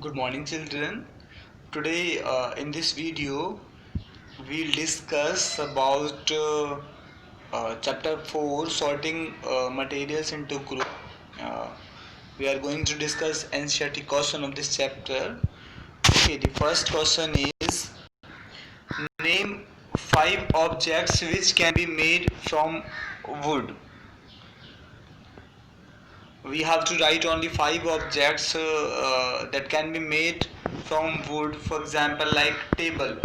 Good morning, children. Today in this video we'll discuss about chapter 4, sorting materials into group. uh, we are going to discuss Ncert question of this chapter. Okay, the first question is, name 5 objects which can be made from wood. We have to write only 5 objects that can be made from wood. For example, like table,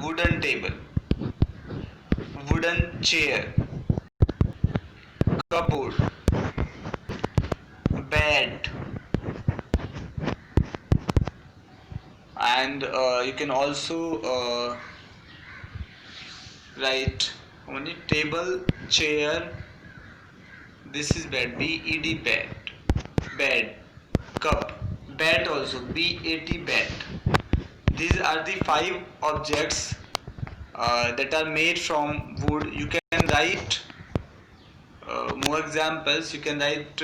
wooden table, wooden chair, cupboard, bed, and you can also write only table, chair. This is bed, bed, bed, cup, bat also, bat, bat. These are the 5 objects that are made from wood. You can write more examples. You can write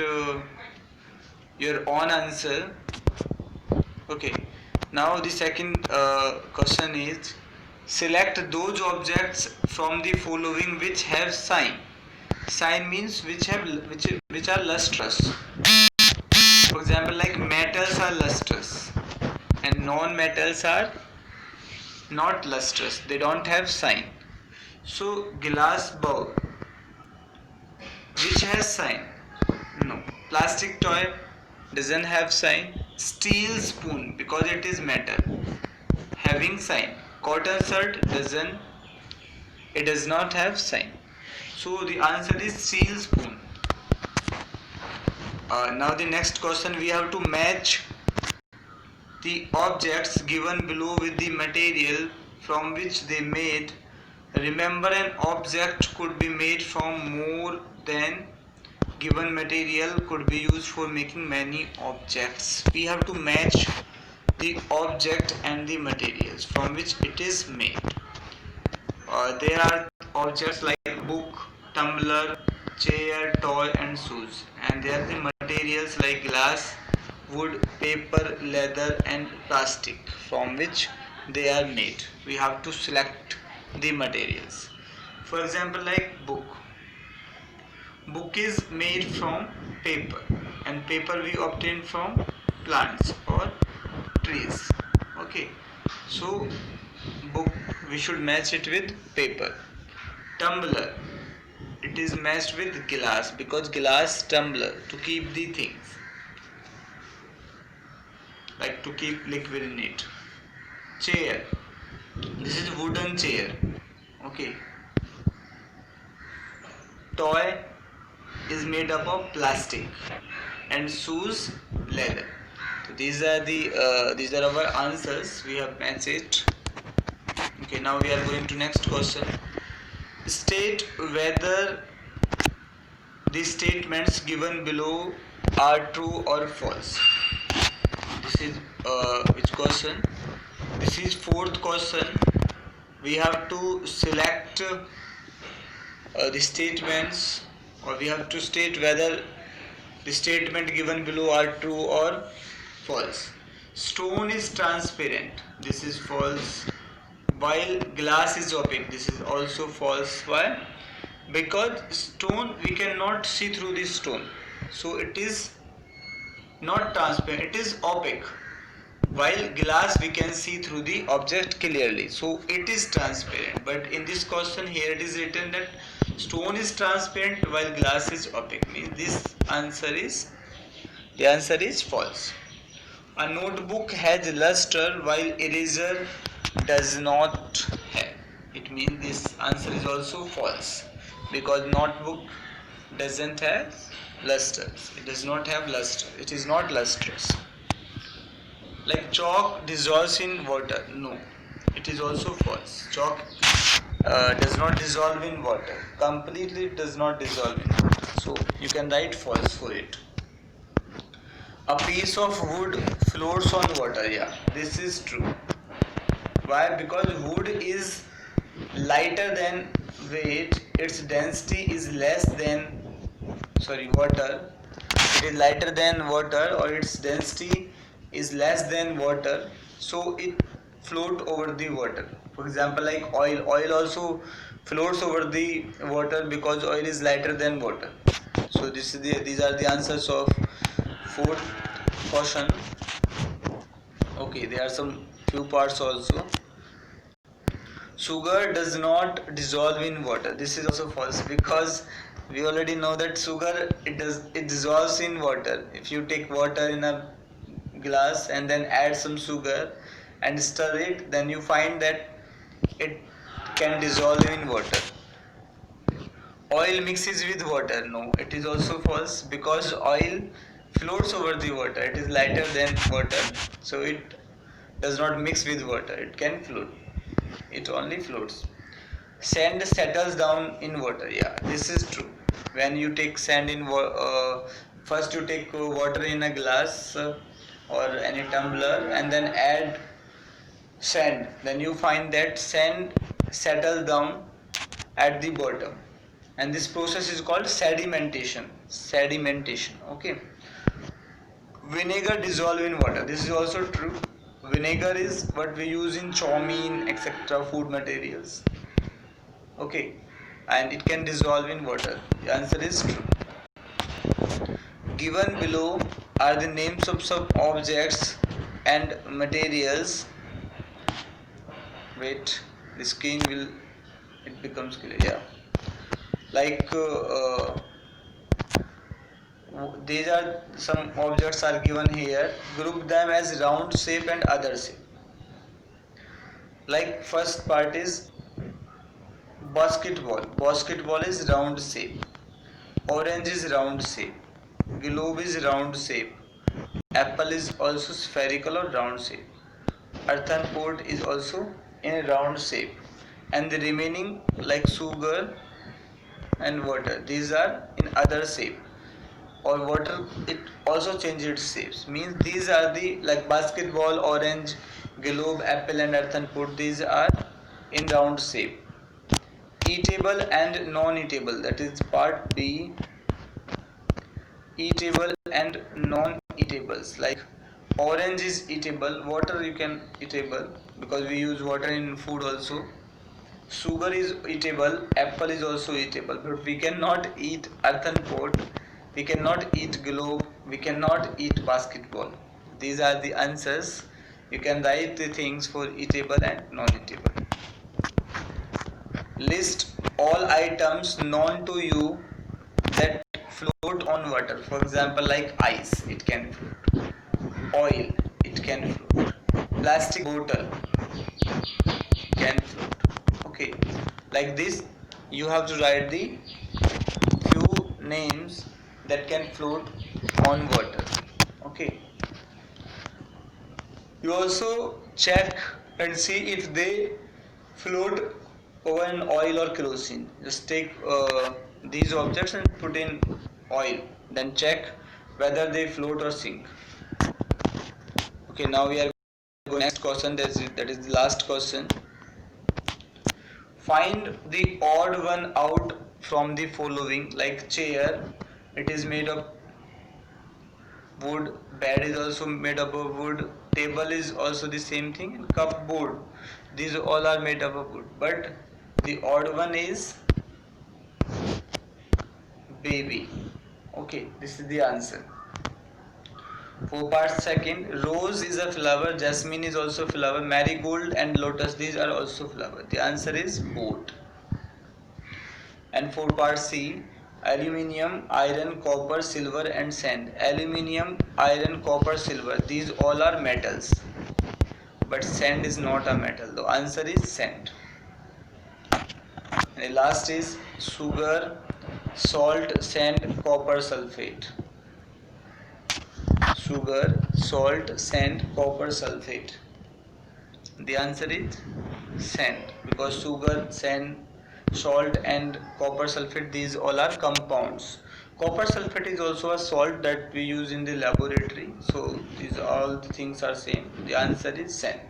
your own answer. Okay. Now the second question is, select those objects from the following which have sign. Sign means which are lustrous. For example, like metals are lustrous and non-metals are not lustrous. They don't have sign. So glass bowl, which has sign? No. Plastic toy doesn't have sign. Steel spoon, because it is metal, having sign. Cotton shirt does not have sign. So the answer is steel spoon. Now the next question, we have to match the objects given below with the material from which they made. Remember, an object could be made from more than given material could be used for making many objects. We have to match the object and the materials from which it is made. There are objects like book, tumbler, chair, toy and shoes, and there are the materials like glass, wood, paper, leather and plastic from which they are made. We have to select the materials. For example, like book. Book is made from paper, and paper we obtain from plants or trees. Okay, so book, we should match it with paper. Tumbler, it is matched with glass, because glass tumbler to keep the things, like to keep liquid in it. Chair, this is wooden chair. Okay. Toy is made up of plastic, and shoes leather. So these are our answers. We have matched it. Okay, now we are going to next question. State whether the statements given below are true or false. This is which question? This is fourth question. We have to select the statements, or we have to state whether the statement given below are true or false. Stone is transparent. This is false. While glass is opaque. This is also false. Why? Because stone, we cannot see through this stone, so it is not transparent, it is opaque. While glass, we can see through the object clearly, so it is transparent. But in this question here, it is written that stone is transparent while glass is opaque. Means the answer is false. A notebook has luster while eraser does not have. It means this answer is also false, because notebook doesn't have luster. It does not have luster. It is not lustrous. Like chalk dissolves in water. No, it is also false. Chalk does not dissolve in water. Completely it does not dissolve in water. So you can write false for it. A piece of wood floats on water. Yeah, this is true. Why? Because wood is lighter than weight. Its density is less than water. It is lighter than water, or its density is less than water, so it float over the water. For example, like oil also floats over the water because oil is lighter than water. So these are the answers of fourth question. Okay, there are some few parts also. Sugar does not dissolve in water. This is also false because we already know that sugar it dissolves in water. If you take water in a glass and then add some sugar and stir it, then you find that it can dissolve in water. Oil mixes with water. No, it is also false because oil floats over the water. It is lighter than water, so it does not mix with water. It can float. It only floats. Sand settles down in water. Yeah, this is true. When you take sand in first you take water in a glass or any tumbler and then add sand, then you find that sand settles down at the bottom, and this process is called sedimentation. Okay. Vinegar dissolve in water. This is also true. Vinegar is what we use in chow mein, etc. food materials. Okay, and it can dissolve in water. The answer is true. Given below are the names of some objects and materials. Wait, the screen will, it becomes clear. Yeah, like these are some objects are given here. Group them as round shape and other shape. Like first part is basketball. Basketball is round shape. Orange is round shape. Globe is round shape. Apple is also spherical or round shape. Earthen pot is also in a round shape. And the remaining like sugar and water, these are in other shape. Or water, it also changes its shapes. Means these are the like basketball, orange, globe, apple and earthen pot, these are in round shape. Eatable and non-eatable, that is part B. Eatable and non-eatables, like orange is eatable, water you can eatable because we use water in food also. Sugar is eatable, apple is also eatable, but we cannot eat earthen pot, we cannot eat globe, we cannot eat basketball. These are the answers. You can write the things for eatable and non-eatable. List all items known to you that float on water. For example, like ice, it can float. Oil, it can float. Plastic bottle can float. Okay, like this, you have to write the few names that can float on water. Okay. You also check and see if they float over an oil or kerosene. Just take these objects and put in oil, then check whether they float or sink. Okay, now we are going to next question. That is the last question. Find the odd one out from the following. Like chair, it is made of wood. Bed is also made up of wood. Table is also the same thing. And cupboard, these all are made up of wood. But the odd one is baby. Okay, this is the answer. For part second, rose is a flower, jasmine is also flower, marigold and lotus, these are also flower. The answer is boat. And for part C, aluminium, iron, copper, silver and sand. Aluminium, iron, copper, silver, these all are metals. But sand is not a metal. The answer is sand. And the last is sugar, salt, sand, copper, sulfate. Sugar, salt, sand, copper, sulfate. The answer is sand, because sugar, sand, salt and copper sulfate, these all are compounds. Copper sulfate is also a salt that we use in the laboratory. So these all the things are same. The answer is sand.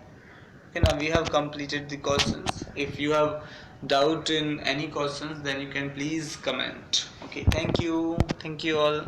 Okay, now we have completed the questions. If you have doubt in any questions, then you can please comment. Okay, thank you all.